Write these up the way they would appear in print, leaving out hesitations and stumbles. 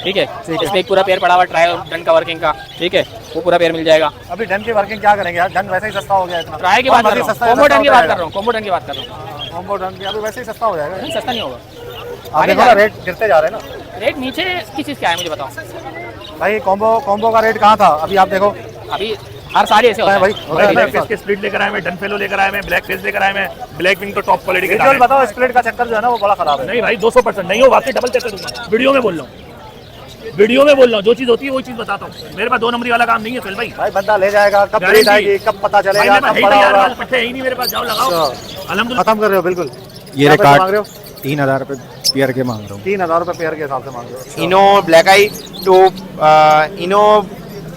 ठीक है। इसमें एक पूरा पेयर पड़ा हुआ ट्राई डन का वर्किंग का, ठीक है, वो पूरा पेयर मिल जाएगा। अभी डन की वर्किंग क्या करेंगे यार, डन वैसे ही सस्ता हो गया इतना। ट्राई की बात कर रहा हूँ, कॉम्बो डन की बात कर रहा हूँ, कॉम्बो डन की बात कर रहा हूँ। कॉम्बो डन की अभी वैसे ही सस्ता हो जाएगा। नहीं सस्ता नहीं होगा, आप देखो ना रेट गिरते जा रहे हैं ना। रेट नीचे किस चीज़ क्या है मुझे बताओ भाई। कॉम्बो का रेट कहाँ था अभी आप देखो। अभी हर सारी ऐसे होता है भाई के स्प्लिट लेकर आए मैं, डन फेलो लेकर आए मैं, ब्लैक फेस लेकर आए मैं, ब्लैक विंग तो टॉप क्वालिटी के विजुअल बताओ, स्प्लिट का चक्कर जो है ना वो बड़ा खराब है। नहीं भाई 200% नहीं हो, वाकई डबल चेक करूंगा, वीडियो में बोल रहा हूँ, वीडियो में बोल रहा हूँ, जो चीज होती है वो चीज बताता हूँ। मेरे पास 2 नंबरी वाला काम नहीं है फिर भाई। भाई बंदा ले जाएगा, कब खरीद आएगी, कब पता चलेगा, कब पड़ा होगा। पट्टे ही नहीं मेरे पास, जाओ लगाओ अल्हम्दुलिल्लाह। खत्म कर रहे हो बिल्कुल। ये मांग रहे हो 3000 रुपये पेयर के मांग रहा हूँ। 3000 रुपये पेयर के हिसाब से मांग रहे हो। Ino black eye to ino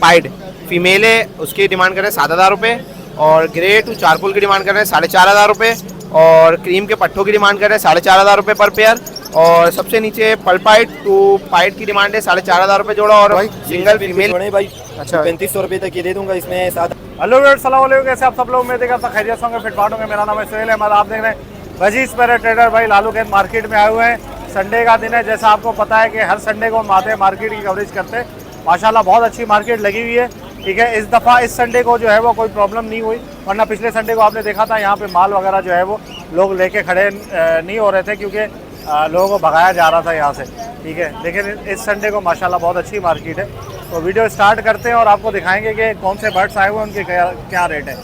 pied female है, उसकी डिमांड कर रहे हैं 7000 रुपये, और ग्रे टू चारकोल की डिमांड कर रहे हैं 4500 रुपये, और क्रीम के पट्टों की डिमांड कर रहे हैं 4500 रुपये पर पेयर, और सबसे नीचे पल्पाइट टू पाइट की डिमांड है 4500 रुपये जोड़ा, और सिंगल फीमेल भाई। अच्छा 3500 रुपये तक ये दे दूंगा इसमें साथ। हेलो अस्सलाम वालेकुम, कैसे आप सब लोग। मैं देखा खैरियत होंगे, फिट फाट होंगे। मेरा नाम है सोहेल अहमद, आप देख रहे हैं वजीज पैरा ट्रेडर। भाई लालू खेत मार्केट में आए हुए हैं, संडे का दिन है। जैसा आपको पता है कि हर संडे को हम आते हैं, मार्केट की कवरेज करते हैं। माशाल्लाह बहुत अच्छी मार्केट लगी हुई है, ठीक है। इस दफ़ा इस संडे को जो है वो कोई प्रॉब्लम नहीं हुई, वरना पिछले संडे को आपने देखा था यहाँ पे माल वगैरह जो है वो लोग लेके खड़े नहीं हो रहे थे, क्योंकि लोगों को भगाया जा रहा था यहाँ से, ठीक है। लेकिन इस संडे को माशाल्लाह बहुत अच्छी मार्केट है। तो वीडियो स्टार्ट करते हैं और आपको दिखाएंगे कि कौन से बर्ड्स आए हुए हैं, उनके क्या रेट है।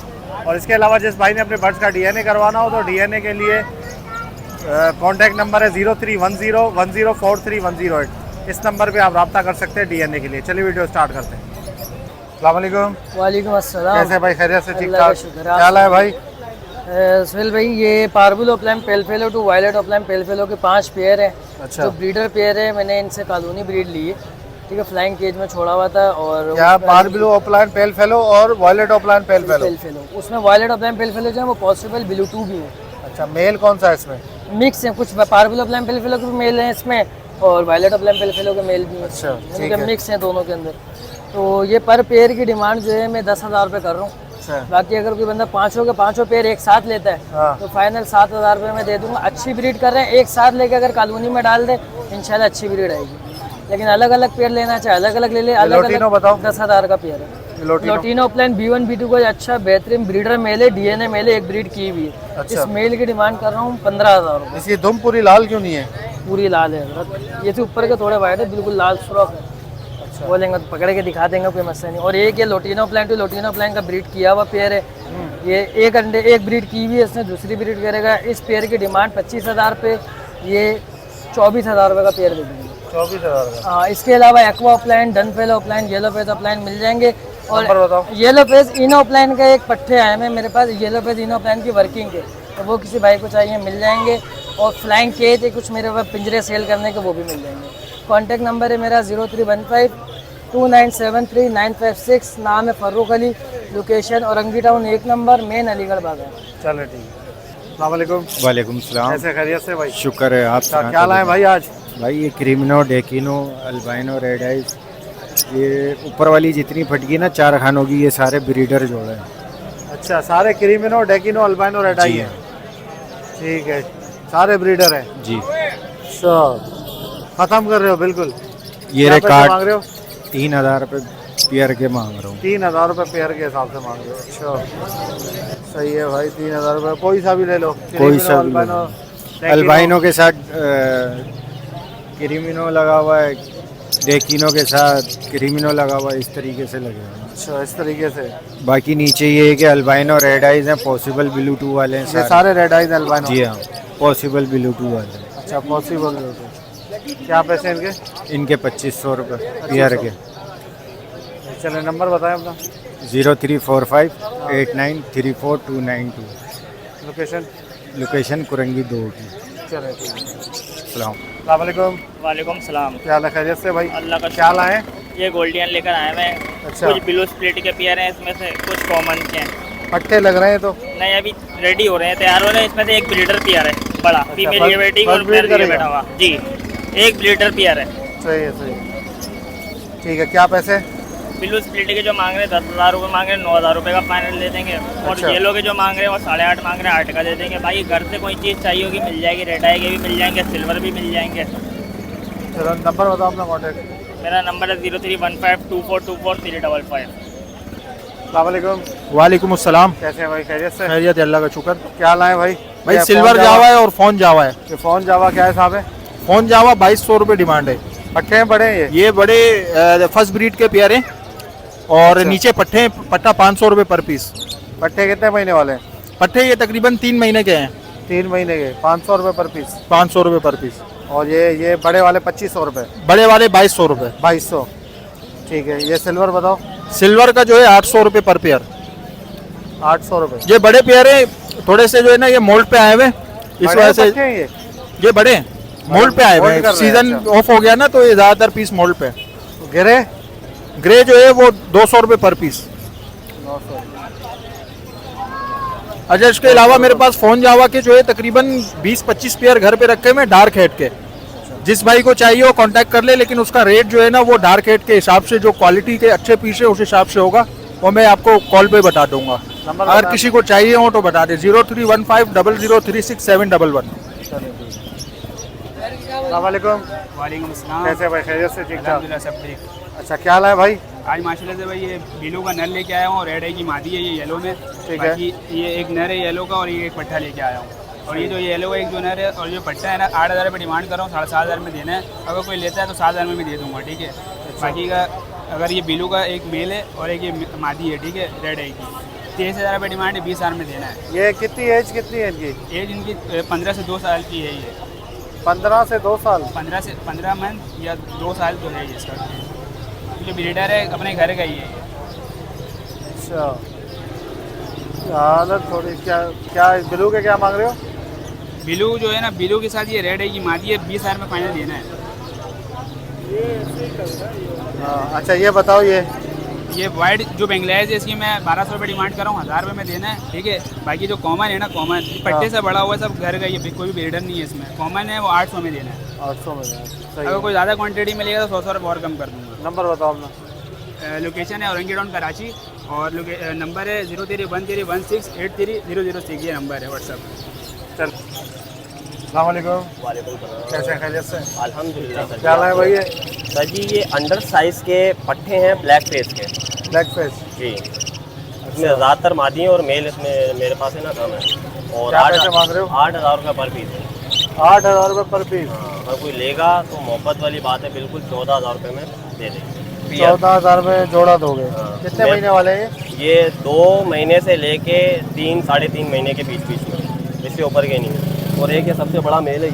और इसके अलावा जिस भाई ने अपने बर्ड्स का DNA करवाना हो तो DNA के लिए कॉन्टैक्ट नंबर है 0310104310 इस नंबर पे आप रब्ता कर सकते हैं DNA के लिए। चलिए वीडियो स्टार्ट करते हैं। अस्सलाम वालेकुम। वालेकुम अस्सलाम। कैसे भाई, खैरियत से? ठीक अल्लाह का ठाक। शुक्र। क्या हाल है भाई? सुहेल भाई, ये purple opaline pale fallow to violet opaline pale fallow के 5 पेयर हैं। अच्छा। जो ब्रीडर पेयर है, मैंने इनसे कॉलोनी ब्रीड ली है, ठीक है। फ्लाइंग केज में छोड़ा हुआ था। और क्या पार्बुल ओपलैम पेल फेलो और वायलेट ओपलैम पेल फेलो? उसमें वायलेट ओपलैम पेल फेलो जो है वो पॉसिबल ब्लू 2 भी है। अच्छा, मेल कौन सा है इसमें? मिक्स है, कुछ पार्बुल ओपलैम पेल फेलो के भी मेल हैं इसमें, और वायलेट ओपलैम पेल फेलो के मेल भी हैं। अच्छा, ठीक है। मिक्स है दोनों के अंदर। तो ये पर पेयर की डिमांड जो है मैं 10,000 रुपये कर रहा हूँ। बाकी अगर कोई बंदा पाँचों पेयर एक साथ लेता है तो फाइनल 7,000 रुपये में दे दूंगा। अच्छी ब्रीड कर रहे हैं, एक साथ लेके अगर कॉलोनी में डाल दे इंशाल्लाह अच्छी ब्रीड आएगी। लेकिन अलग अलग पेयर लेना चाहे अलग अलग ले ले। अलग अलग बताओ। 10,000 का पेयर है लोटिनो ओपलैन B1 B2 को अच्छा बेहतरीन ब्रीडर मेल है, DNA मेल है, एक ब्रीड की हुई है। अच्छा। इस मेल की डिमांड कर रहा हूँ 15,000 रुपये। इसकी दुम पूरी लाल क्यों नहीं है? पूरी लाल है, ये तो ऊपर के थोड़े वाइट है, बिल्कुल लाल सुरख है। बोलेंगे तो पकड़ के दिखा देंगे, कोई मसला नहीं। और एक ये lutino plan to lutino plan का ब्रीड किया हुआ पेयर है। ये एक ब्रीड की हुई है, इसने दूसरी ब्रीड करेगा। इस पेयर की डिमांड 25,000 पे, ये 24,000 रुपये का पेयर दे देंगे। 24,000 का। हाँ, इसके अलावा aqua plain, dun fallow plain, yellow phase plain मिल जाएंगे। और येलो फेज इनो प्लान का एक पट्टे आए हैं मेरे पास, येलो फेज इनो प्लान की वर्किंग के, तो वो किसी भाई को चाहिए मिल जाएंगे। और फ्लाइंग केज कुछ मेरे पास पिंजरे सेल करने के, वो भी मिल जाएंगे। कॉन्टैक्ट नंबर है मेरा 03152973 नाम है Farrukh Ali. Location Orangi town 1 number, main Aligarh बाजार। चलो ठीक है। अस्सलाम वालेकुम। वालेकुम सलाम। कैसे खैरियत से भाई? शुक्र है। आप क्या लाए भाई आज? भाई ये क्रिमिनो, डेकिनो, अल्बाइनो, रेड आइज, ये ऊपर वाली जितनी फटकी ना 4 खानों की, ये सारे ब्रीडर जोड़े हैं। अच्छा, सारे क्रिमिनो, डेकिनो, अल्बाइनो, रेड आई हैं। ठीक है, सारे ब्रीडर हैं जी। खत्म कर रहे हो बिल्कुल? ये रिकॉर्ड मांग रहे हो? 3000 रुपये पेयर के मांग रहा हूँ। 3000 रुपये पेयर के हिसाब से मांग रहे हो? अच्छा, सही है भाई। 3000 रुपये कोई सा भी ले लो, कोई सा भी। अल्बाइनो के साथ क्रिमिनो लगा हुआ है, डेकिनो के साथ क्रिमिनो लगा हुआ है, इस तरीके से लगेगा। अच्छा, इस तरीके से। बाकी नीचे ये है कि अल्बाइनो रेड आइज हैं, पॉसिबल ब्लू 2 वाले हैं सारे रेड आइज अल्बाइनो? जी हाँ, पॉसिबल ब्लू 2 वाले। अच्छा, पॉसिबल। क्या पैसे इनके? इनके 2500 रुपये पेयर के। चलो नंबर बताएं अपना। 0345893492। लोकेशन कुरंगी 2 की। चलो ठीक है। सलाम वालेकुम। वालेकुम सलाम। क्या हाल है, खैरियत से भाई? अल्लाह का क्या लाए? ये गोल्डियन लेकर आए मैं। अच्छा। कुछ ब्लू स्प्लिट के पेयर हैं, इसमें से कुछ कॉमन के हैं। पट्टे लग रहे हैं तो? नहीं, अभी रेडी हो रहे हैं, तैयार हो रहे हैं। इसमें से एक ब्रीडर पेयर है बड़ा, फीमेल ये बैठी और ब्रीड करेगा बैठा हुआ जी। एक ब्रीडर पेयर है। सही है, सही। ठीक है, क्या पैसे? ब्लू स्प्लिट के जो मांग रहे हैं 10,000 रुपये मांग रहे हैं, 9,000 रुपये का फाइनल दे देंगे। और अच्छा। येलो के जो मांग रहे हैं वो 8.5 मांग रहे हैं, 8 का दे देंगे। भाई घर से कोई चीज़ चाहिए होगी मिल जाएगी, रेड आई के भी मिल जाएंगे, सिल्वर भी मिल जाएंगे। चलो नंबर बताओ अपना, कॉन्टैक्ट। मेरा नंबर है 0315242435। अस्सलाम वालेकुम। वालेकुम अस्सलाम। कैसे हैं भाई, खैरियत से? खैरियत है, अल्लाह का शुक्र। क्या लाए भाई? भाई ये सिल्वर फोन जावा है और फोन जावा है। ये फोन जावा क्या हिसाब है? फोन जावा 2200 रुपये डिमांड है। पट्टे हैं बड़े हैं ये? ये बड़े फर्स्ट ब्रीड के पेयर हैं और नीचे पट्टे हैं, पट्टा 500 रुपये पर पीस। पट्टे कितने महीने वाले हैं? पट्टे ये तकरीबन 3 महीने के हैं। 3 महीने के 500 रुपये पर पीस। 500 रुपये पर पीस। और ये बड़े वाले 2500 रुपये। बड़े वाले 2200 रुपये। 2200, ठीक है। ये सिल्वर बताओ। सिल्वर का जो है 800 रुपये पर पेयर। 800 रुपये। ये बड़े पेयर है, थोड़े से जो है ना ये मोल्ड पे आए हुए, इस बड़े वजह से पट्टे हैं ये बड़े मोल्ड पे आए हुए मोल्ड कर हैं। रहे हैं, सीजन अच्छा। ऑफ हो गया ना तो ये ज्यादातर पीस मोल्ड पे। गिरे ग्रे जो है वो 200 रुपये पर पीस। 900। अच्छा, इसके अलावा मेरे पास फोन जावा के जो है तकरीबन 20-25 पेयर घर पे रखे हुए डार्क हेड के। जिस भाई को चाहिए वो कांटेक्ट कर ले, लेकिन उसका रेट जो है ना वो डार्क हेड के हिसाब से, जो क्वालिटी के अच्छे पीस है उस हिसाब से होगा, वो मैं आपको कॉल पे बता दूंगा। नंबर अगर बता किसी को चाहिए हो तो बता दे। 031500366711। अस्सलाम वालेकुम। वालेकुम अस्सलाम। कैसे भाई, खैरियत से? ठीक ठाक। अल्हम्दुलिल्लाह सब ठीक। अच्छा, क्या लाए भाई? आज माशाल्लाह से भाई ये बिलू का नर लेके आया हूँ और रेड है की मादी है ये येलो में। ठीक है। बाकी ये एक नर है येलो का और ये एक पट्टा लेके आया हूँ। और ये जो येलो का एक जो नर है और जो पट्टा है ना 8000 रुपये डिमांड कर रहा हूँ, 7500 में देना है। अगर कोई लेता है तो 7000 में भी दे दूँगा, ठीक है। बाकी का अगर ये बिलू का एक मेल है और एक ये मादी है, ठीक है, रेड है की 23000 रुपये डिमांड है, 20000 में देना है। ये कितनी एज कितनी है इनकी? एज इनकी 15 से 2 साल की है ये। 15 से 2 साल। 15 मंथ या 2 साल तो है ये इसका। जो ब्रीडर है अपने घर का ही है ये। अच्छा, हालत थोड़ी क्या बिलू के क्या मांग रहे हो? बिलू जो है ना, बिलू के साथ ये रेड है की मादी है, 20000 में फाइनल देना है। हाँ, अच्छा ये बताओ, ये वाइट जो बेंगलाइज है इसकी मैं 1200 रुपये डिमांड कर रहा हूँ, 1000 रुपये में देना है, ठीक है। बाकी जो कॉमन है ना, कॉमन पट्टे से बड़ा हुआ है, सब घर का ही है, कोई भी ब्रीडर नहीं है इसमें। कॉमन है वो 800 में देना है। 800 में सही अगर है। कोई ज़्यादा क्वांटिटी में लेगा तो 100 रुपये और कम कर दूँगा। नंबर बताओ अपना। लोकेशन है औरंगी टाउन कराची और नंबर है 031316830006। ये नंबर है व्हाट्सअप। चल, अस्सलाम वालेकुम। वालेकुम सलाम। कैसे हैं, खैरियत से? अल्हम्दुलिल्लाह सर। क्या लाए भाई ये? सर जी ये अंडर साइज़ के पट्टे हैं ब्लैक फेस के। Black face. जी इसमें ज़्यादातर मादी हैं और मेल इसमें मेरे पास है ना कम है। और क्या पैसे मांग रहे हो? 8000 रुपये पर पीस है। 8000 रुपये पर पीस। हाँ, अगर कोई लेगा तो मोहब्बत वाली बात है, बिल्कुल 14000 रुपये में दे देंगे। 14000 में जोड़ा दोगे? हाँ। कितने महीने वाले हैं ये 2 महीने से लेके 3 साढ़े 3 महीने के बीच बीच में, इससे ऊपर के नहीं है। और एक ये सबसे बड़ा मेल है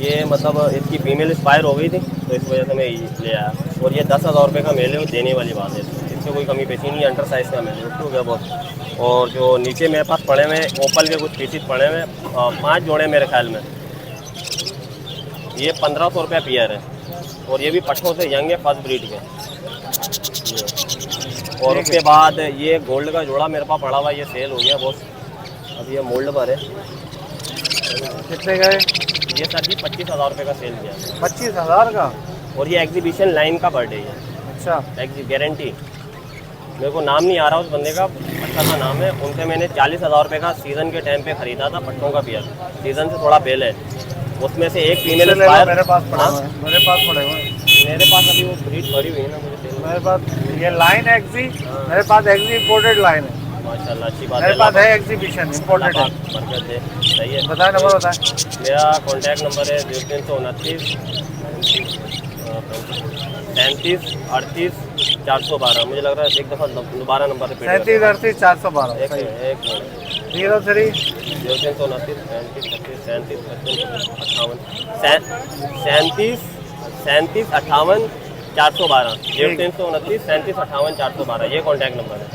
ये मतलब इसकी फीमेल एक्सपायर हो गई थी तो इस वजह से मैं ले आया। और ये 10,000 रुपये का मेल है, वो देने वाली बात है, इससे कोई कमी पेशी नहीं है। अंडर साइज़ का मेल है, हो गया बहुत। और जो नीचे मेरे पास पड़े हुए ओपल के कुछ पीसीस पड़े हुए 5 जोड़े मेरे ख्याल में, ये 1500 रुपया पेयर है। और ये भी पट्टों से यंग है, फर्स्ट ब्रीड के। और उसके बाद ये गोल्ड का जोड़ा मेरे पास पड़ा हुआ, ये सेल हो गया बहुत। अब ये मोल्ड पर है। कितने गए? ये सर जी 25,000 रुपये का सेल किया। 25,000 का? और ये एग्जीबिशन लाइन का बर्थडे है। अच्छा, गारंटी, मेरे को नाम नहीं आ रहा उस बंदे का, अच्छा सा नाम है। उनसे मैंने 40,000 रुपये का सीज़न के टाइम पे ख़रीदा था पट्टों का पेयर, सीज़न से थोड़ा पहले। उसमें से एक फीमेल मेरे पास पड़े हुए हैं। मेरे पास पड़े हुए हैं। मेरे पास अभी वो ब्रीड भरी हुई है ना मुझे। मेरे पास ये लाइन है एक्सी, मेरे पास एक्सी इम्पोर्टेड लाइन है। माशाल्लाह अच्छी बात मेरे पास है एग्जीबिशन इम्पोर्टेड है। बरकत है, सही है। बताएं, नंबर बताएं। मेरा कॉन्टैक्ट नंबर है 0329 37 38 412। मुझे लग रहा है एक दफ़ा दोबारा नंबर रिपीट 37 38 412। एक मिनट 03 0329 37 38 58 412 0329 37 58 412। ये कॉन्टैक्ट नंबर है।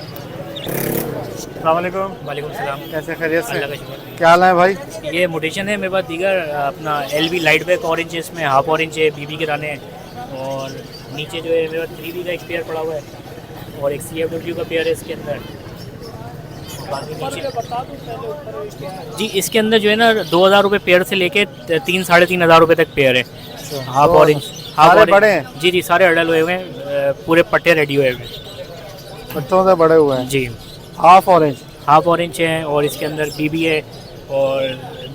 अस्सलाम वालेकुम। वालेकुम सलाम। कैसे, खैरियत से? अल्लाह का शुक्र। क्या लाए भाई? ये मोटेशन है मेरे पास दीगर अपना LV लाइट बैक ऑरेंज है, इसमें हाफ ऑरेंज है, BB के दाने हैं। और नीचे जो है मेरे पास 3B का एक पेयर पड़ा हुआ है और एक CFW का पेयर है इसके अंदर। बाकी नीचे जी इसके अंदर जो है ना 2,000 रुपये पेयर से लेके 3 साढ़े 3,000 रुपये तक पेयर है। हाफ ऑरेंज, सारे बड़े हैं? जी सारे अडल हुए हुए हैं, पूरे पट्टे रेडी हुए हुए हैं। बच्चों से बड़े हुए हैं जी। हाफ ऑरेंज है और इसके अंदर BB है और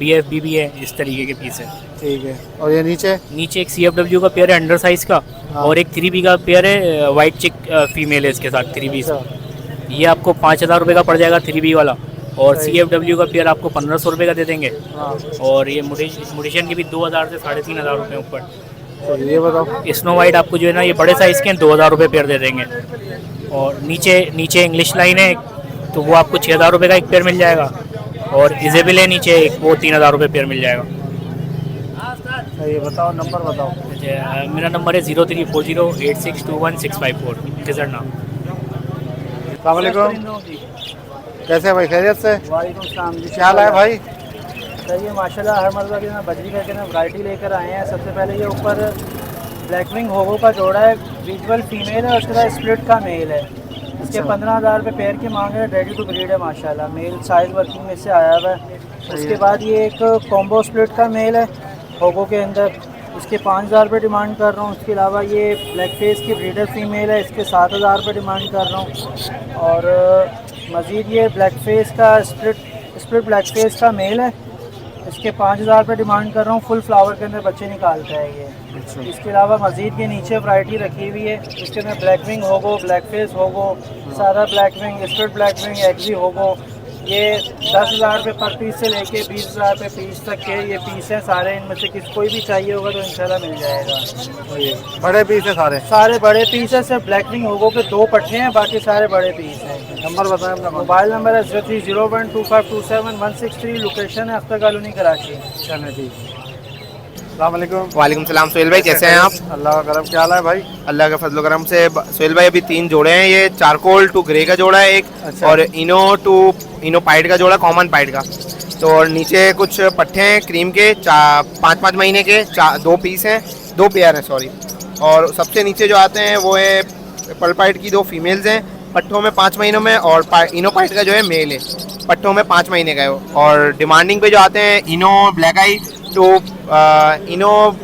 BF BB है, इस तरीके के पीस है। ठीक है। और ये नीचे नीचे एक CFW का पेयर है अंडर साइज का, और एक 3B का पेयर है वाइट चिक फीमेल है इसके साथ 3B से। ये आपको 5,000 रुपये का पड़ जाएगा 3B वाला, और CFW का पेयर आपको 1,500 रुपये का दे देंगे। और ये मुडिशन की भी 2,000 से 3,500 रुपये ऊपर। तो ये बताओ। स्नो वाइट आपको जो है ना ये बड़े साइज़ के 2,000 रुपये पेयर दे देंगे। और नीचे इंग्लिश लाइन है तो वो आपको 6,000 रुपये का एक पेयर मिल जाएगा। और इजेबल है नीचे एक, वो 3,000 रुपये पेयर मिल जाएगा। ये बताओ, नंबर बताओ। मेरा नंबर है 0340862164 खिजर नाम। अस्सलाम वालेकुम, कैसे हैं भाई, खैरियत से? वालेकुम सलाम जी, क्या हाल है भाई? सही है माशाल्लाह। हर मरतबा की ना बजरी करके ना वैरायटी लेकर आए हैं। सबसे पहले ये ऊपर ब्लैक विंग होगो का जोड़ा है, विजुअल फीमेल है, उसके बाद स्प्लिट का मेल है। इसके 15,000 रुपये पेयर के मांग रहे हैं, रेडी टू ब्रीड है माशाल्लाह। मेल साइज वर्किंग में से आया हुआ है। उसके बाद ये एक कॉम्बो स्प्लिट का मेल है होगो के अंदर, इसके 5,000 रुपये डिमांड कर रहा हूँ। उसके अलावा ये ब्लैक फेस की ब्रीडर फीमेल है, इसके 7,000 रुपये डिमांड कर रहा हूँ। और मज़ीद ये ब्लैक फेस का स्प्लिट ब्लैक फेस का मेल है, इसके 5,000 रुपये डिमांड कर रहा हूँ। फुल फ्लावर के अंदर बच्चे निकालता है ये। इसके अलावा मज़ीद ये नीचे वैरायटी रखी हुई है, इसके अंदर ब्लैक विंग होगो, ब्लैक फेस होगो, सादा black wing, split black wing, exe होगो। ये 10,000 रुपये पर पीस से लेके 20,000 रुपये पीस तक के ये पीस हैं सारे। इनमें से किसी कोई भी चाहिए होगा तो इंशाल्लाह मिल जाएगा। बड़े पीस है सारे? सारे बड़े पीस है, सिर्फ ब्लैक विंग होगो के 2 पट्टे हैं, बाकी सारे बड़े पीस हैं। नंबर बताएं अपना। मोबाइल नंबर है 03012527 है अख्तर कॉलोनी कराची। चलिए ठीक। अस्सलाम वालेकुम। वालेकुम सलाम। सोहेल भाई कैसे हैं आप? अल्लाह का करम। क्या हाल है भाई? अल्लाह का फजल करम से। सोहेल भाई अभी 3 जोड़े हैं, ये चारकोल टू ग्रे का जोड़ा है एक, अच्छा। और इनो पाइड का जोड़ा, कॉमन पाइड का। तो और नीचे कुछ पट्टे हैं क्रीम के 5-5 महीने के, 2 पीस हैं, 2 पेयर हैं सॉरी। और सबसे नीचे जो आते हैं वो है पर्ल पाइड की 2 फीमेल्स हैं पट्टों में 5 महीनों में, और इनो पाइड का जो है मेल है पट्टों में 5 महीने का है। और डिमांडिंग पे जो आते हैं ino black eye to ino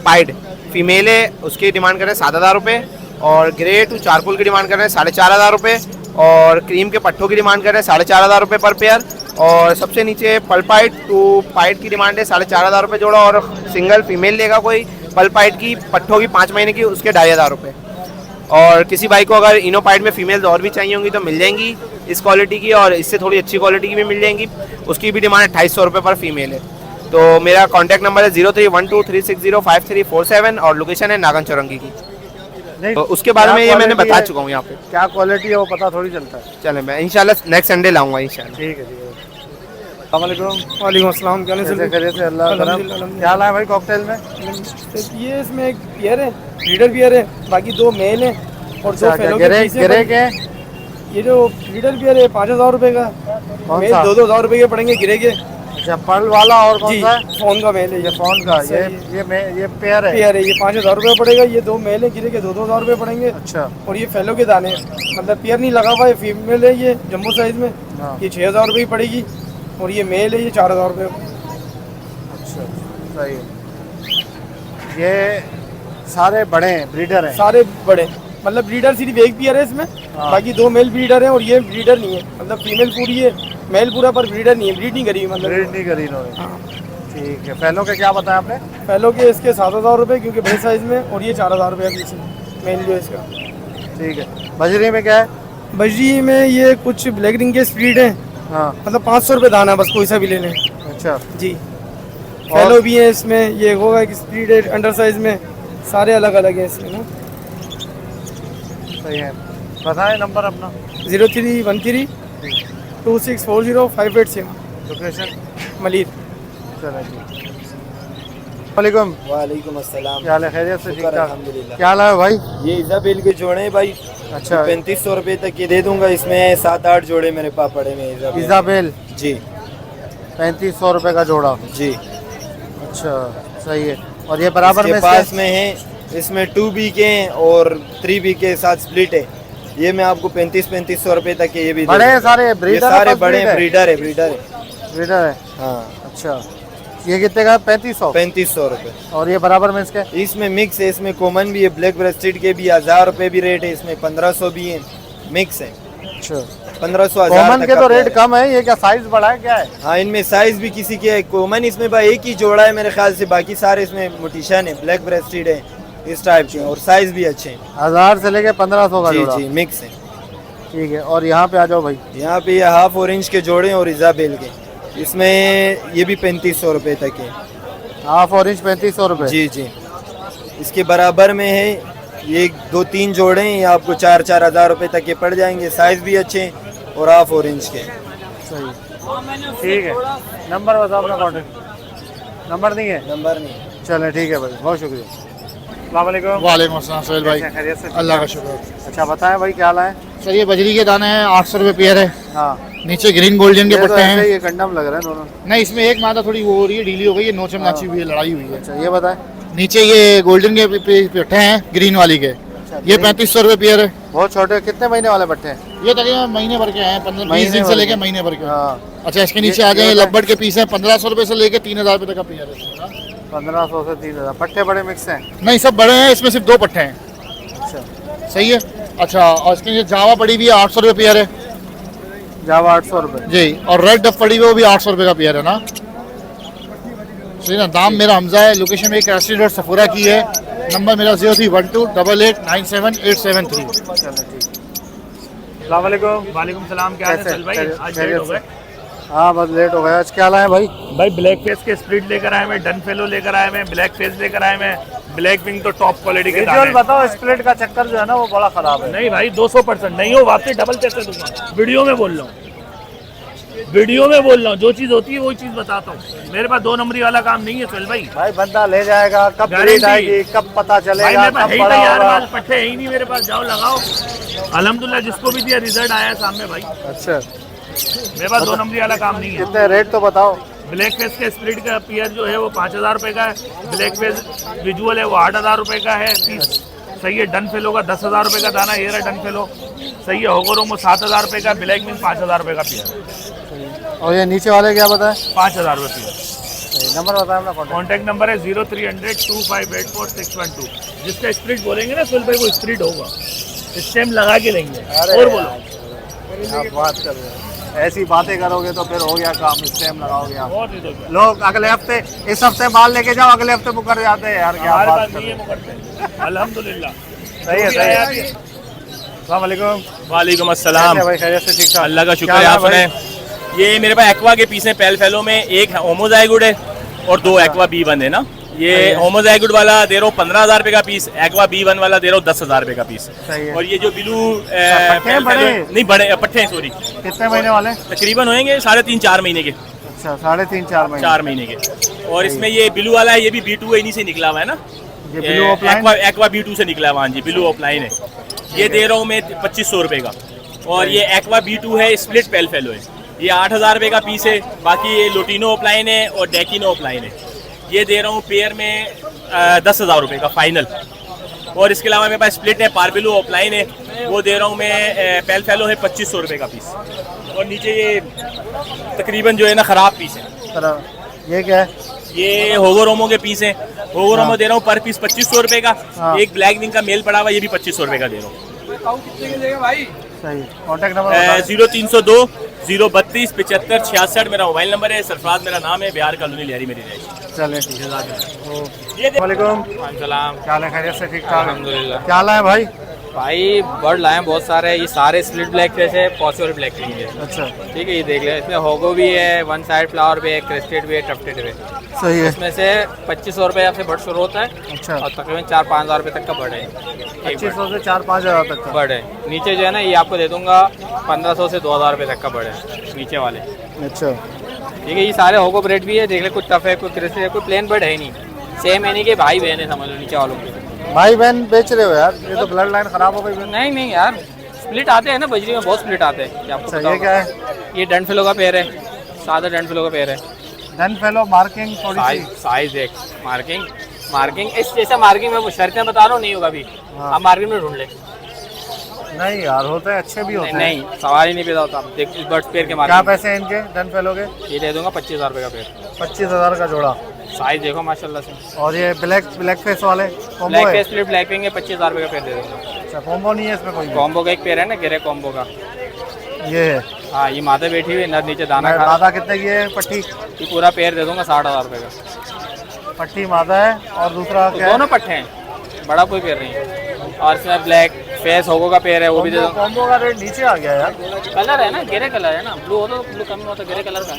pied female है, उसकी डिमांड कर रहे हैं 7,000 रुपये। और ग्रे टू चारकोल की डिमांड कर रहे हैं 4,500 रुपये। और क्रीम के पट्टों की डिमांड कर रहे हैं 4,500 रुपये पर पेयर। और सबसे नीचे पल पाइड टू पाइड की डिमांड है 4,500 रुपये जोड़ा। और सिंगल फीमेल लेगा कोई पल पाइड की पट्टों की 5 महीने की, उसके 2,500 रुपये। और किसी भाई को अगर इनो पाइड में फीमेल्स और भी चाहिए होंगी तो मिल जाएंगी इस क्वालिटी की, और इससे थोड़ी अच्छी क्वालिटी की भी मिल जाएंगी। उसकी भी डिमांड 250 रुपये पर फीमेल है। तो मेरा कॉन्टैक्ट नंबर है 0312360537 और लोकेशन है नागन चौरंगी की। तो उसके बारे में ये मैंने बता चुका हूँ यहाँ पे। क्या क्वालिटी है वो पता थोड़ी चलता है। चले मैं इंशाल्लाह नेक्स्ट संडे लाऊंगा इंशाल्लाह। ठीक है ठीक है। अस्सलाम वालेकुम। वालेकुम अस्सलाम। कैसे खैरियत से? अल्लाह का करम। क्या हाल है भाई कॉकटेल में? ये इसमें एक पेयर है, ब्रीडर पेयर है, बाकी 2 मेल है और 2 फेलो के पीस हैं। गिरे के ये जो ब्रीडर पेयर है 5,000 रुपये का, मेल 2,000 रुपये के पड़ेंगे गिरे के। अच्छा, पर्ल वाला और कौन सा है? फोन का मेल है ये फोन का। ये पेयर है। पेयर है, ये 5,000 रुपये पड़ेगा। ये 2 मेल है, गिरे के 2,000 रुपये पड़ेंगे। अच्छा। और ये फेलो के दाने हैं, मतलब पेयर नहीं लगा हुआ है, फीमेल है ये जम्बो साइज में। ये 6,000 रुपये की पड़ेगी। और ये मेल है, ये 4,000 रुपये। अच्छा सही है। ये सारे बड़े हैं, ब्रीडर हैं? सारे बड़े, मतलब ब्रीडर सिर्फ एक पेयर है इसमें, बाकी 2 मेल ब्रीडर हैं। और ये ब्रीडर नहीं है, मतलब फीमेल पूरी है, मेल पूरा पर ब्रीडर नहीं है, ब्रीड नहीं करी, मतलब ब्रीड नहीं करी इन्होंने। ठीक है। फेलो के क्या बताया आपने? फेलो के इसके 7,000 रुपये क्योंकि बड़े साइज में, और ये 4,000 रुपये पीछे मेल जो है इसका। ठीक है। बजरी में क्या है? बजरी में ये कुछ ब्लैक रिंग के स्प्रीड है, हाँ, मतलब 500 रुपये दाना बस, कोई सा भी ले लें। अच्छा जी। फेलो भी है इसमें, ये होगा एक स्प्रीड है अंडर साइज में, सारे अलग अलग है इसमें ना। सही है। बताएं नंबर अपना। 0313264058 लोकेशन मलिर। चलो जी। वालेकुम। वालेकुम अस्सलाम। क्या हाल है? खैरियत से? ठीक ठाक। अल्हम्दुलिल्लाह। क्या हाल है भाई? ये इजाबेल के जोड़े हैं भाई। अच्छा। 3500 रुपये तक ये दे दूंगा। इसमें 7-8 जोड़े मेरे पास पड़े हैं इजाबेल जी। 3500 रुपये का जोड़ा जी। अच्छा सही है। और ये बराबर में पास में है, इसमें 2B के और 3B के साथ स्प्लिट है। ये मैं आपको 3500 रुपये तक के ये भी बड़े हैं सारे ब्रीडर? सारे बड़े ब्रीडर है। ब्रीडर है। हाँ। अच्छा, ये कितने का? 3500 रुपये। और ये बराबर में इसके? इसमें मिक्स है, इसमें कॉमन भी है, ब्लैक ब्रेस्टेड के भी 1,000 रुपये भी रेट है, इसमें 1,500 भी है, मिक्स है। अच्छा 1500 कॉमन के तो रेट कम है, ये क्या साइज बड़ा है क्या है? हाँ, इनमें साइज भी किसी के है। कॉमन इसमें भाई एक ही जोड़ा है मेरे ख्याल से, बाकी सारे इसमें मोटिशन है, ब्लैक ब्रेस्टेड है, इस टाइप के, और साइज भी अच्छे हैं। 1000 से लेके 1500 का जी जोड़ा। जी मिक्स है। ठीक है, और यहाँ पे आ जाओ भाई। यहाँ पे ये हाफ ऑरेंज के जोड़े और इजाबेल के, इसमें ये भी 3500 रुपये तक है। हाफ ऑरेंज 3500 रुपये। जी जी। इसके बराबर में है ये 2-3 जोड़े हैं, ये आपको 4-4 हज़ार रुपये तक के पड़ जाएंगे। साइज भी अच्छे हैं और हाफ ऑरेंज के। सही, ठीक है। नंबर बताओ अपना, कॉन्टेक्ट नंबर नहीं है? नंबर नहीं। चलें ठीक है भाई, बहुत शुक्रिया। अस्सलाम वालेकुम। वालेकुम अस्सलाम सोहेल भाई, कैसे हैं, खैरियत से? अल्लाह का शुक्र। अच्छा बताएं भाई, क्या लाएं? सर ये बजरी के दाने हैं, 800 रुपये पेयर है। हाँ, नीचे ग्रीन गोल्डन के ये तो पट्टे ऐसे हैं। ये कंडम लग रहे हैं दोनों। नहीं, इसमें एक मादा थोड़ी वो हो रही है, ढीली हो गई है, नोचम नाची हुई है, लड़ाई हुई है। अच्छा ये बताएं। नीचे ये गोल्डन के पट्टे हैं, ग्रीन वाली के, ये 3500 रुपये पेयर है। बहुत छोटे, कितने महीने वाले पट्टे हैं? ये तकरीबन महीने भर के हैं, 15-20 दिन से लेके महीने भर के। हाँ। अच्छा, इसके नीचे आ जाए लब्बड़ के पीस है, 1500 रुपये से लेके 3000 रुपये तक का पेयर है। 1500 से 3000। पट्टे बड़े मिक्स हैं? नहीं, सब बड़े हैं, इसमें सिर्फ 2 पट्टे हैं। अच्छा सही है। अच्छा, और इसके नीचे जावा पड़ी हुई है, 800 रुपये पेयर है जावा, 800 रुपये जी। और रेड डफ पड़ी हुई है, वो भी 800 रुपये का पेयर है ना। सही ना। दाम मेरा हमजा है, लोकेशन में कैस्ट्री रोड सफूरा की है। नंबर मेरा 0312889787 अस्सलाम वालेकुम। वालेकुम सलाम। क्या हाल है चल भाई? आज लेट हो गए। हाँ बस लेट हो गया। आज क्या लाए भाई? भाई ब्लैक फेस के स्प्लिट लेकर आए मैं, डन फेलो लेकर आए मैं, ब्लैक फेस लेकर आए मैं, ब्लैक विंग तो टॉप क्वालिटी के दाने विजुअल बताओ, स्प्लिट का चक्कर जो है ना वो बड़ा खराब है। नहीं भाई 200% नहीं हो, वापसी डबल पैसे दूंगा। वीडियो में बोल रहा हूँ, वीडियो में बोल रहा हूँ, जो चीज़ होती है वही चीज़ बताता हूँ। मेरे पास 2 नंबरी वाला काम नहीं है सुहेल भाई। भाई बंदा ले जाएगा, कब गारंटी। ब्रीड आएगी, कब पता भाई चलेगा, मेरे पास कब है ही बड़ा नहीं यार, होगा। माल पट्टे है ही नहीं मेरे पास। जाओ लगाओ, अल्हम्दुलिल्लाह जिसको भी दिया रिजल्ट आया है सामने भाई। अच्छा, मेरे पास 2 नंबरी वाला काम नहीं है। कितने रेट तो बताओ। ब्लैक फेस के स्प्लिट का पेयर जो है वो 5000 रुपये का है। ब्लैक फेस विजुअल है वो 8000 रुपये का है पीस। सही है। डन फेलो का 10,000 रुपये का दाना, ये रहा डन फेलो। सही है। होगोरोमो 7000 रुपये का, ब्लैक विंग 5000 रुपये का पेयर। और ये नीचे वाले क्या बताएं? 5000 रुपये पेयर। नंबर बताएं अपना, कॉन्टैक्ट नंबर है 03002584 जिसका स्प्लिट बोलेंगे ना सुहेल भाई, वो स्प्लिट होगा। इस टाइम लगा के लेंगे। और बोलो, आप बात कर रहे हैं, ऐसी बातें करोगे तो फिर हो गया काम। इस टाइम लगाओगे आप। और दे दो क्या? लोग अगले हफ्ते, इस हफ्ते माल लेके जाओ, अगले हफ्ते मुकर जाते हैं यार। क्या हमारे बात पास कर नहीं रहे है हैं। मुकरते। अल्हम्दुलिल्लाह। सही है, सही है। अस्सलाम वालेकुम। वालेकुम अस्सलाम। कैसे भाई, खैरियत से? ठीक ठाक, अल्लाह का क्या शुक्र है। हाल है आपने ये मेरे पास एक्वा के पीस हैं पेल फेलो में, एक होमोजाइगुड है और 2 एक्वा B1 है ना। ये होमोजाइगुड वाला दे रहा हूँ 15,000 रुपये का पीस, एक्वा B1 वाला दे रहा हूँ 10,000 रुपये का पीस। सही है। और ये जो ब्लू पट्टे बड़े? नहीं बड़े पट्टे हैं, सॉरी। कितने महीने वाले? तकरीबन होंगे 3.5-4 महीने के। अच्छा, 3.5-4 महीने। 4 महीने के। और इसमें ये ब्लू वाला है, ये भी B2 इन्हीं से निकला हुआ है ना। ये ब्लू ऑफलाइन? एक्वा B2 से निकला हुआ। हाँ जी, ब्लू ऑफलाइन है। ये दे रहा हूँ मैं 2500 रुपये का। और ये एक्वा B2 है, स्प्लिट पेल फेलो है, ये 8000 रुपये का पीस है। बाकी ये लोटिनो ऑफलाइन है और डेकिनो ऑफलाइन है। ये दे रहा हूँ पेयर में 10,000 रुपये का फाइनल। और इसके अलावा मेरे पास स्प्लिट है, पार्बिलो ऑफलाइन है, वो दे रहा हूँ मैं पेल फेलो है 2500 रुपये का पीस। और नीचे ये तकरीबन जो है ना ख़राब पीस है। ये क्या है? ये होगोरोमो के पीस हैं। होगोरोमो दे रहा हूँ पर पीस 2500 रुपये का। एक ब्लैक विंग का मेल पड़ा हुआ, ये भी 2500 रुपये का दे रहा हूँ। सही। कॉन्टैक्ट नंबर 0302 032 75 66 मेरा मोबाइल नंबर है। सरफराज मेरा नाम है, बिहार कॉलोनी लियारी मेरी रही। चलें ठीक है। वालेकुम सलाम। क्या हाल है? खैरियत से? ठीक ठाक, अल्हम्दुलिल्लाह। क्या लाए भाई? भाई बर्ड लाए हैं बहुत सारे। ये सारे स्प्लिट ब्लैक फेस है, पॉसिबल ब्लैक विंग है। अच्छा ठीक है, ये देख ले। इसमें होगो भी है, 1 साइड फ्लावर भी है, क्रेस्टेड भी है, टफ्टेड भी है। सही है। इसमें से 2500 रुपये से बर्ड शुरू होता है। अच्छा। और तकरीबन 4-5 हज़ार रुपये तक का बर्ड है। 2500 से 4-5 हज़ार तक का बर्ड है। नीचे जो है ना, ये आपको दे दूंगा 1500 से 2,000 रुपये तक का बर्ड है नीचे वाले। अच्छा ठीक है, ये सारे होगो ब्रेड भी है। देख ले, कुछ टफ है, कुछ क्रेस्टेड है, कोई प्लेन बर्ड है ही नहीं। सेम है नहीं कि भाई बहन है, समझ लो नीचे वालों के। भाई बहन बेच रहे हो यार? ये तो ब्लड लाइन खराब हो गई। नहीं नहीं यार, स्प्लिट आते हैं ना बजरी में, बहुत स्प्लिट आते हैं। आपको अच्छा, ये क्या है? ये डन फेलो का पेयर है, सादा डन फेलो का पेयर है। डन फेलो मार्किंग थोड़ी सी साइज देख, मार्किंग इस जैसा मार्किंग में शर्तें बता रहा हूँ नहीं होगा अभी। आप मार्केट में ढूंढ ले। नहीं यार, होते हैं अच्छे भी होते हैं। नहीं, सवाल ही नहीं पैदा होता। देख इस बर्ड्स पेयर के क्या मार्केट पैसे हैं इनके डन फेलो के? ये दे दूंगा 25,000 रुपये का पेयर। 25,000 का जोड़ा। साइज देखो माशाल्लाह से। और ये ब्लैक फेस वाले कॉम्बो ब्लैक है? फेस स्प्लिट ब्लैक विंग है, 25,000 रुपये का पेयर दे दूंगा। अच्छा, कॉम्बो नहीं है इसमें कोई? कॉम्बो का एक पेयर है ना, गिरे कॉम्बो का। ये है, हाँ ये माता बैठी हुई है, नर नीचे दाना खा रहा मादा कितने की है पट्टी? है। ये पूरा पेड़ दे दूंगा 60,000 रुपये का। पट्टी मादा है और दूसरा तो क्या है? दोनों पट्टे हैं, बड़ा कोई पेड़ नहीं है। और इसमें ब्लैक फेस होगो का पेड़ है, वो भी दे दूंगा। कॉम्बो का रेट नीचे आ गया यार। कलर है ना, ग्रे कलर है ना, ब्लू हो तो ब्लू कम हो तो ग्रे कलर का।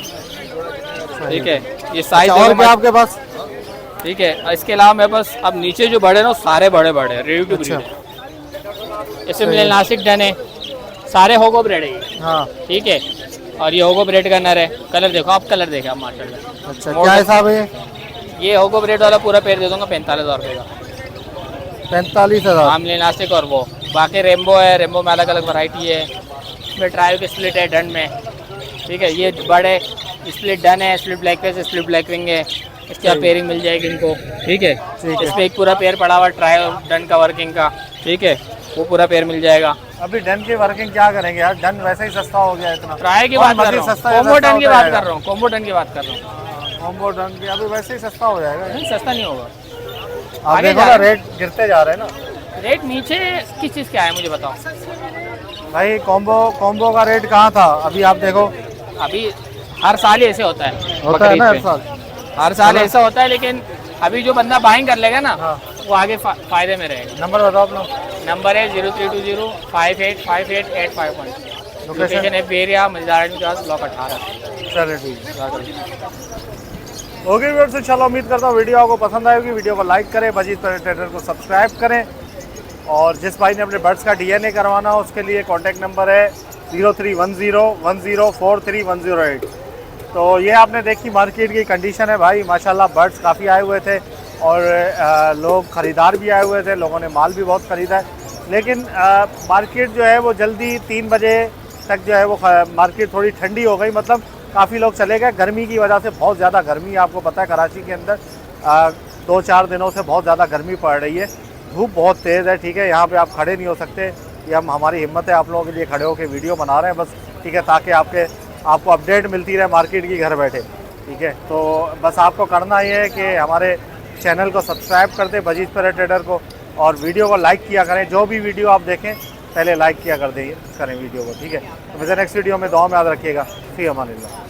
ठीक है, ये साइज और क्या आपके पास? ठीक है, और इसके अलावा मेरे पास अब नीचे जो बड़े ना सारे बड़े बड़े हैं, रेडी टू ब्रीड। इसमें नासिक डन है, सारे होगो ब्रेड है ये। हाँ ठीक है, और ये होगो ब्रेड का नर है। कलर देखो आप, कलर देखो आप माशाल्लाह। अच्छा, क्या हिसाब है ये होगो ब्रेड वाला पूरा पेड़ दे दूंगा 45,000 रुपये का। 45,000? आमले नासिक और वो बाकी रेम्बो है, रेम्बो में अलग अलग वैरायटी है। इसमें ट्रायल की स्प्लिट है डन में। ठीक है, ये बड़े स्प्लिट डन है, split black face, split black wing है। इसकी आप पेयरिंग मिल जाएगी इनको। ठीक है, इस पर एक पूरा पेयर पड़ा हुआ ट्रायल डन का वर्किंग का। ठीक है, वो पूरा पेयर मिल जाएगा। अभी डन की वर्किंग क्या करेंगे यार, डन वैसे ही सस्ता हो गया इतना। ट्राई की बात कर रहा हूँ, कॉम्बो डन की बात कर रहा हूँ, कॉम्बो डन की बात कर रहा हूँ। कॉम्बो डन की अभी वैसे ही सस्ता हो जाएगा। नहीं सस्ता नहीं होगा, आप आगे देखो जा ना, रहे हैं। रेट गिरते जा रहे हैं ना। रेट नीचे किस चीज़ का है मुझे बताओ भाई। कॉम्बो का रेट कहाँ था, अभी आप देखो। अभी हर साल ही ऐसे होता है, होता है ना हर बकरीद साल। पे। हर साल ऐसा होता है, लेकिन अभी जो बंदा बाइंग कर लेगा ना वो आगे फायदे में रहेगा। नंबर बताओ अपना। नंबर है 032058588551। लोकेशन है बेरिया मजदार ब्लॉक 18। चलिए ठीक है, ओके व्यूअर्स, इंशाल्लाह उम्मीद करता हूँ वीडियो आपको पसंद आएगी। वीडियो को लाइक करें, बजीज ट्रेडर को सब्सक्राइब करें, और जिस भाई ने अपने बर्ड्स का DNA करवाना हो उसके लिए कॉन्टैक्ट नंबर है 031010431108। तो ये आपने देखी मार्केट की कंडीशन है भाई, माशाल्लाह बर्ड्स काफ़ी आए हुए थे और लोग ख़रीदार भी आए हुए थे, लोगों ने माल भी बहुत ख़रीदा है। लेकिन मार्केट जो है वो जल्दी 3 बजे तक जो है वो मार्केट थोड़ी ठंडी हो गई, मतलब काफ़ी लोग चले गए गर्मी की वजह से। बहुत ज़्यादा गर्मी आपको पता है, कराची के अंदर 2-4 दिनों से बहुत ज़्यादा गर्मी पड़ रही है, धूप बहुत तेज़ है। ठीक है, यहाँ पे आप खड़े नहीं हो सकते, ये हमारी हिम्मत है आप लोगों के लिए खड़े होकर वीडियो बना रहे हैं बस। ठीक है, ताकि आपको अपडेट मिलती रहे मार्केट की घर बैठे। ठीक है, तो बस आपको करना ये है कि हमारे चैनल को सब्सक्राइब कर दें, बजीज पैरेट ट्रेडर को, और वीडियो को लाइक किया करें। जो भी वीडियो आप देखें पहले लाइक किया करें वीडियो को। ठीक है, तो मुझे नेक्स्ट वीडियो में दुआ में याद रखिएगा। फी अमानिल्लाह।